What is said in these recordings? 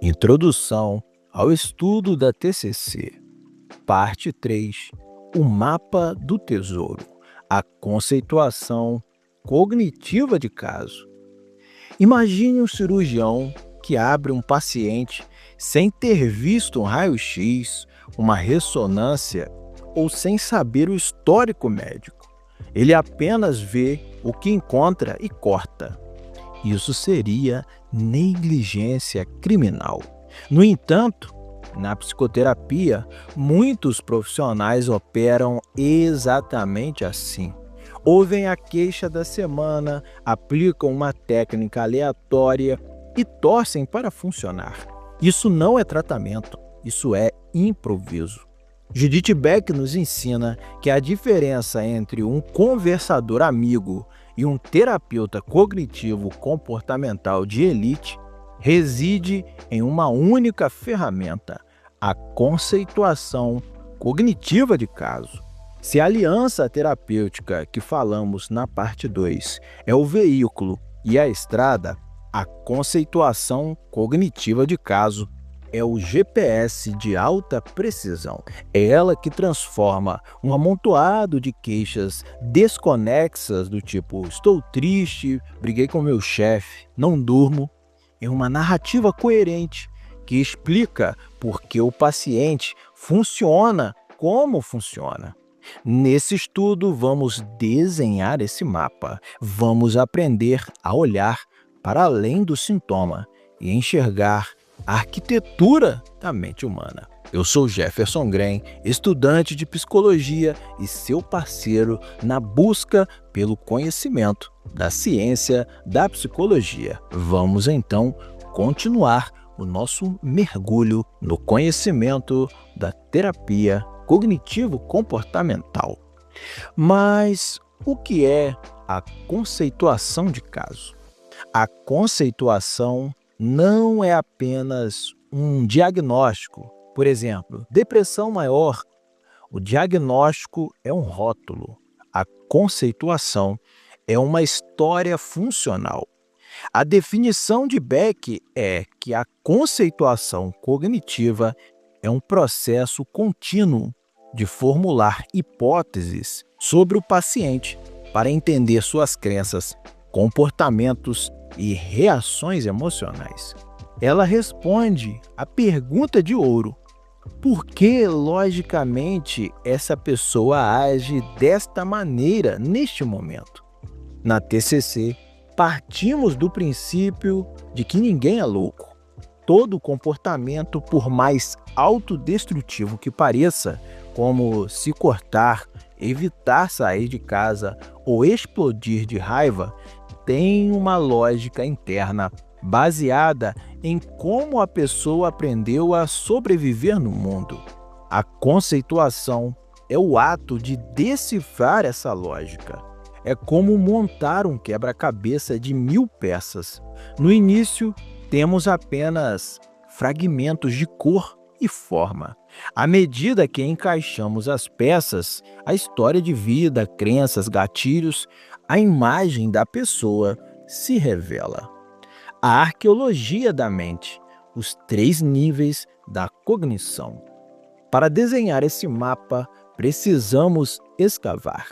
Introdução ao estudo da TCC, parte 3, o mapa do tesouro, a conceituação cognitiva de caso. Imagine um cirurgião que abre um paciente sem ter visto um raio-x, uma ressonância ou sem saber o histórico médico. Ele apenas vê o que encontra e corta. Isso seria negligência criminal. No entanto, na psicoterapia, muitos profissionais operam exatamente assim. Ouvem a queixa da semana, aplicam uma técnica aleatória e torcem para funcionar. Isso não é tratamento, isso é improviso. Judith Beck nos ensina que a diferença entre um conversador amigo e um terapeuta cognitivo comportamental de elite reside em uma única ferramenta, a conceituação cognitiva de caso. Se a aliança terapêutica que falamos na parte 2 é o veículo e a estrada, a conceituação cognitiva de caso é o GPS de alta precisão. É ela que transforma um amontoado de queixas desconexas do tipo estou triste, briguei com meu chefe, não durmo, em uma narrativa coerente que explica por que o paciente funciona como funciona. Nesse estudo, vamos desenhar esse mapa, vamos aprender a olhar para além do sintoma e enxergar a arquitetura da mente humana. Eu sou Jefferson Grem, estudante de psicologia e seu parceiro na busca pelo conhecimento da ciência da psicologia. Vamos então continuar o nosso mergulho no conhecimento da terapia cognitivo-comportamental. Mas o que é a conceituação de caso? A conceituação não é apenas um diagnóstico. Por exemplo, depressão maior. O diagnóstico é um rótulo. A conceituação é uma história funcional. A definição de Beck é que a conceituação cognitiva é um processo contínuo de formular hipóteses sobre o paciente para entender suas crenças, comportamentos e reações emocionais. Ela responde à pergunta de ouro: por que, logicamente, essa pessoa age desta maneira neste momento? Na TCC, partimos do princípio de que ninguém é louco. Todo comportamento, por mais autodestrutivo que pareça, como se cortar, evitar sair de casa ou explodir de raiva, tem uma lógica interna baseada em como a pessoa aprendeu a sobreviver no mundo. A conceituação é o ato de decifrar essa lógica. É como montar um quebra-cabeça de 1000 peças. No início, temos apenas fragmentos de cor e forma. À medida que encaixamos as peças, a história de vida, crenças, gatilhos, a imagem da pessoa se revela. A arqueologia da mente, os 3 níveis da cognição. Para desenhar esse mapa, precisamos escavar.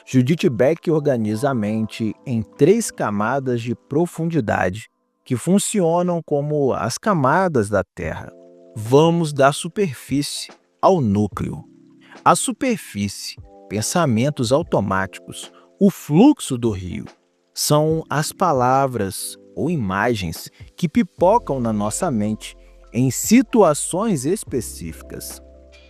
Judith Beck organiza a mente em 3 camadas de profundidade, que funcionam como as camadas da Terra. Vamos da superfície ao núcleo. A superfície, pensamentos automáticos, o fluxo do rio, são as palavras ou imagens que pipocam na nossa mente em situações específicas.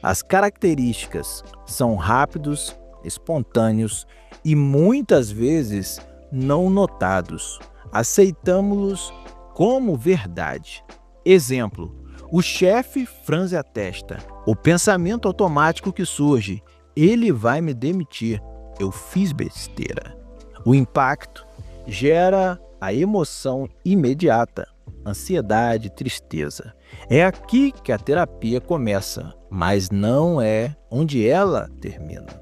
As características são rápidos, espontâneos e muitas vezes não notados. Aceitamos-los como verdade. Exemplo: o chefe franze a testa. O pensamento automático que surge: ele vai me demitir, eu fiz besteira. O impacto gera a emoção imediata, ansiedade, tristeza. É aqui que a terapia começa, mas não é onde ela termina.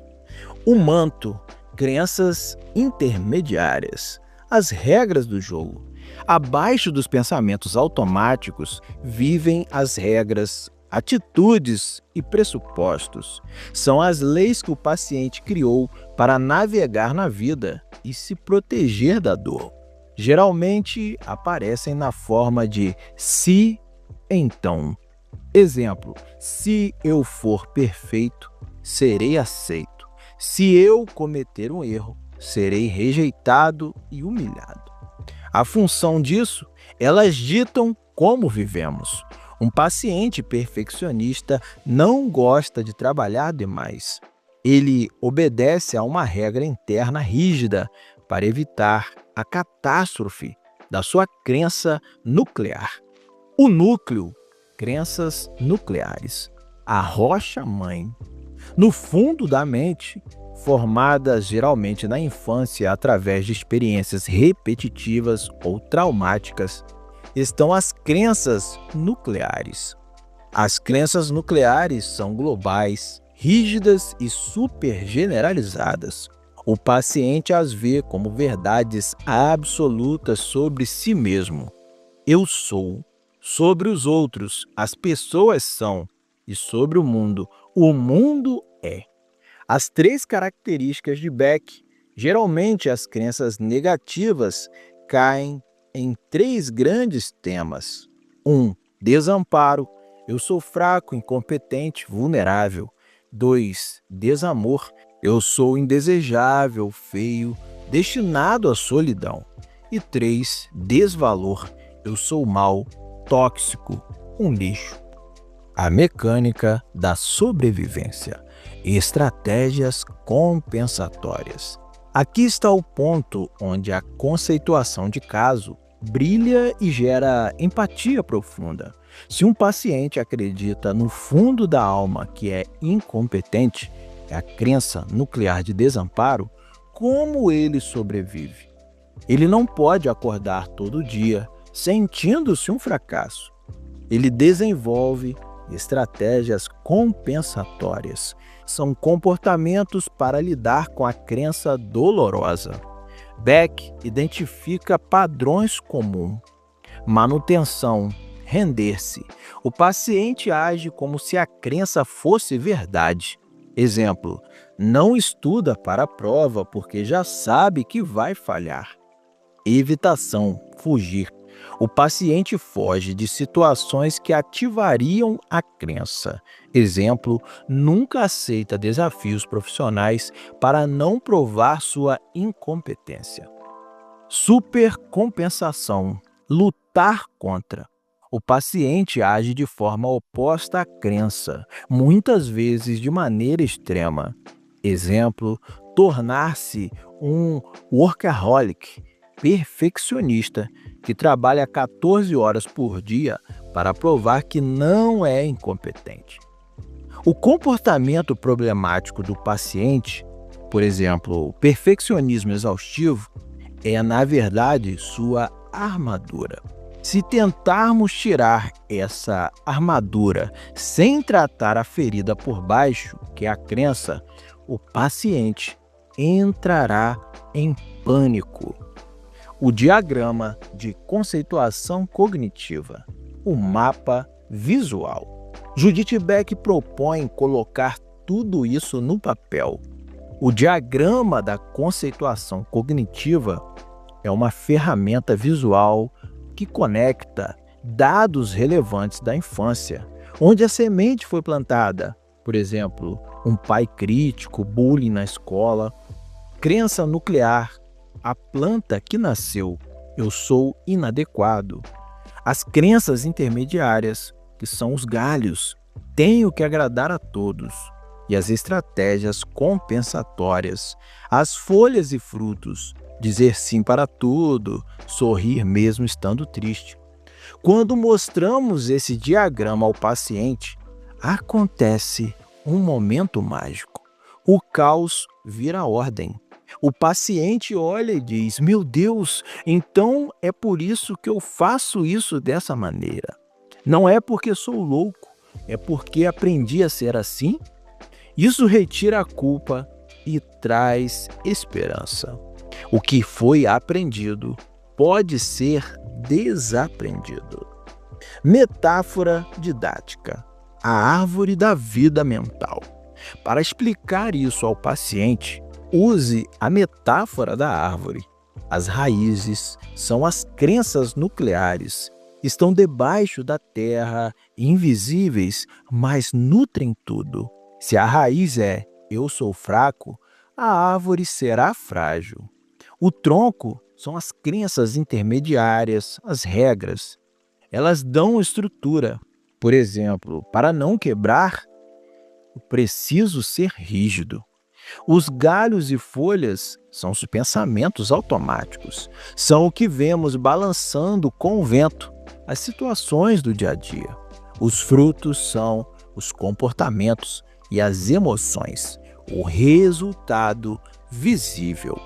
O manto, crenças intermediárias, as regras do jogo. Abaixo dos pensamentos automáticos vivem as regras, atitudes e pressupostos. São as leis que o paciente criou para navegar na vida e se proteger da dor. Geralmente aparecem na forma de se, então. Exemplo: se eu for perfeito, serei aceito. Se eu cometer um erro, serei rejeitado e humilhado. A função disso, elas ditam como vivemos. Um paciente perfeccionista não gosta de trabalhar demais. Ele obedece a uma regra interna rígida para evitar a catástrofe da sua crença nuclear. O núcleo, crenças nucleares, a rocha-mãe. No fundo da mente, formadas geralmente na infância através de experiências repetitivas ou traumáticas, estão as crenças nucleares. As crenças nucleares são globais, rígidas e super generalizadas. O paciente as vê como verdades absolutas sobre si mesmo. Eu sou. Sobre os outros, as pessoas são. E sobre o mundo é. As 3 características de Beck, geralmente as crenças negativas, caem em 3 grandes temas. 1. Desamparo. Eu sou fraco, incompetente, vulnerável. 2. Desamor. Eu sou indesejável, feio, destinado à solidão. E 3. Desvalor. Eu sou mau, tóxico, um lixo. A mecânica da sobrevivência. Estratégias compensatórias. Aqui está o ponto onde a conceituação de caso brilha e gera empatia profunda. Se um paciente acredita no fundo da alma que é incompetente, é a crença nuclear de desamparo, como ele sobrevive? Ele não pode acordar todo dia sentindo-se um fracasso. Ele desenvolve estratégias compensatórias. São comportamentos para lidar com a crença dolorosa. Beck identifica padrões comuns: manutenção, render-se. O paciente age como se a crença fosse verdade. Exemplo: não estuda para a prova porque já sabe que vai falhar. Evitação, fugir. O paciente foge de situações que ativariam a crença. Exemplo: nunca aceita desafios profissionais para não provar sua incompetência. Supercompensação, lutar contra. O paciente age de forma oposta à crença, muitas vezes de maneira extrema. Exemplo: tornar-se um workaholic, perfeccionista, que trabalha 14 horas por dia para provar que não é incompetente. O comportamento problemático do paciente, por exemplo, o perfeccionismo exaustivo, é, na verdade, sua armadura. Se tentarmos tirar essa armadura sem tratar a ferida por baixo, que é a crença, o paciente entrará em pânico. O diagrama de conceituação cognitiva, o mapa visual. Judith Beck propõe colocar tudo isso no papel. O diagrama da conceituação cognitiva é uma ferramenta visual que conecta dados relevantes da infância, onde a semente foi plantada. Por exemplo, um pai crítico, bullying na escola, crença nuclear, a planta que nasceu, eu sou inadequado. As crenças intermediárias, que são os galhos, tenho que agradar a todos. E as estratégias compensatórias, as folhas e frutos, dizer sim para tudo, sorrir mesmo estando triste. Quando mostramos esse diagrama ao paciente, acontece um momento mágico. O caos vira ordem. O paciente olha e diz: meu Deus, então é por isso que eu faço isso dessa maneira. Não é porque sou louco, é porque aprendi a ser assim. Isso retira a culpa e traz esperança. O que foi aprendido pode ser desaprendido. Metáfora didática: a árvore da vida mental. Para explicar isso ao paciente, use a metáfora da árvore. As raízes são as crenças nucleares. Estão debaixo da terra, invisíveis, mas nutrem tudo. Se a raiz é "eu sou fraco", a árvore será frágil. O tronco são as crenças intermediárias, as regras. Elas dão estrutura. Por exemplo, para não quebrar, eu preciso ser rígido. Os galhos e folhas são os pensamentos automáticos. São o que vemos balançando com o vento, as situações do dia a dia. Os frutos são os comportamentos e as emoções, o resultado visível.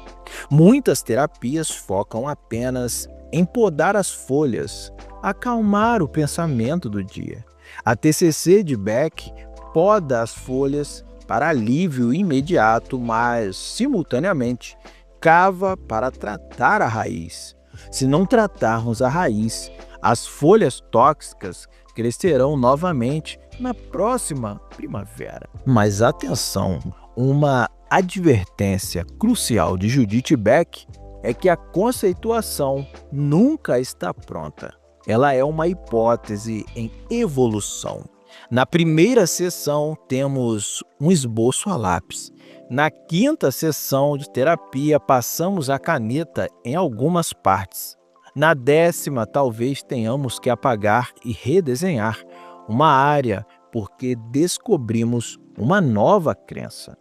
Muitas terapias focam apenas em podar as folhas, acalmar o pensamento do dia. A TCC de Beck poda as folhas para alívio imediato, mas, simultaneamente, cava para tratar a raiz. Se não tratarmos a raiz, as folhas tóxicas crescerão novamente na próxima primavera. Mas atenção, uma advertência crucial de Judith Beck é que a conceituação nunca está pronta. Ela é uma hipótese em evolução. Na primeira sessão, temos um esboço a lápis. Na quinta sessão de terapia, passamos a caneta em algumas partes. Na 10ª, talvez tenhamos que apagar e redesenhar uma área, porque descobrimos uma nova crença.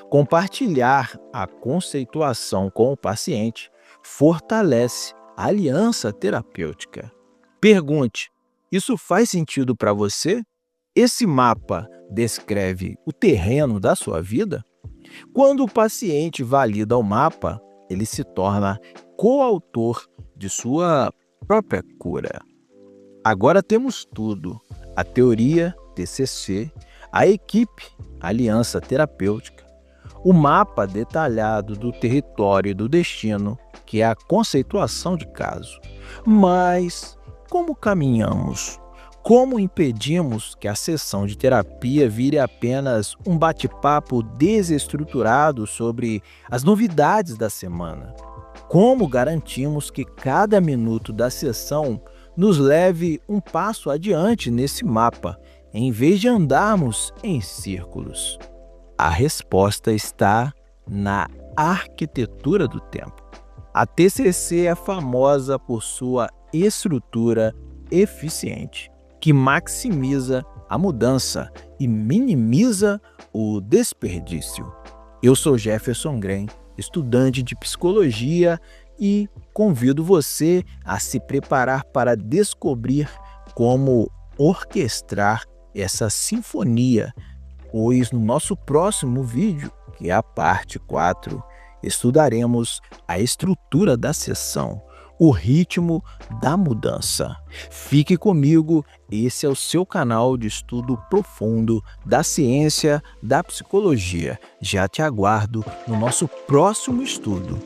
Compartilhar a conceituação com o paciente fortalece a aliança terapêutica. Pergunte: isso faz sentido para você? Esse mapa descreve o terreno da sua vida? Quando o paciente valida o mapa, ele se torna coautor de sua própria cura. Agora temos tudo: a teoria, TCC, a equipe, aliança terapêutica, o mapa detalhado do território e do destino, que é a conceituação de caso. Mas como caminhamos? Como impedimos que a sessão de terapia vire apenas um bate-papo desestruturado sobre as novidades da semana? Como garantimos que cada minuto da sessão nos leve um passo adiante nesse mapa, em vez de andarmos em círculos? A resposta está na arquitetura do tempo. A TCC é famosa por sua estrutura eficiente, que maximiza a mudança e minimiza o desperdício. Eu sou Jefferson Grem, estudante de psicologia, e convido você a se preparar para descobrir como orquestrar essa sinfonia, pois no nosso próximo vídeo, que é a parte 4, estudaremos a estrutura da sessão, o ritmo da mudança. Fique comigo, esse é o seu canal de estudo profundo da ciência da psicologia. Já te aguardo no nosso próximo estudo.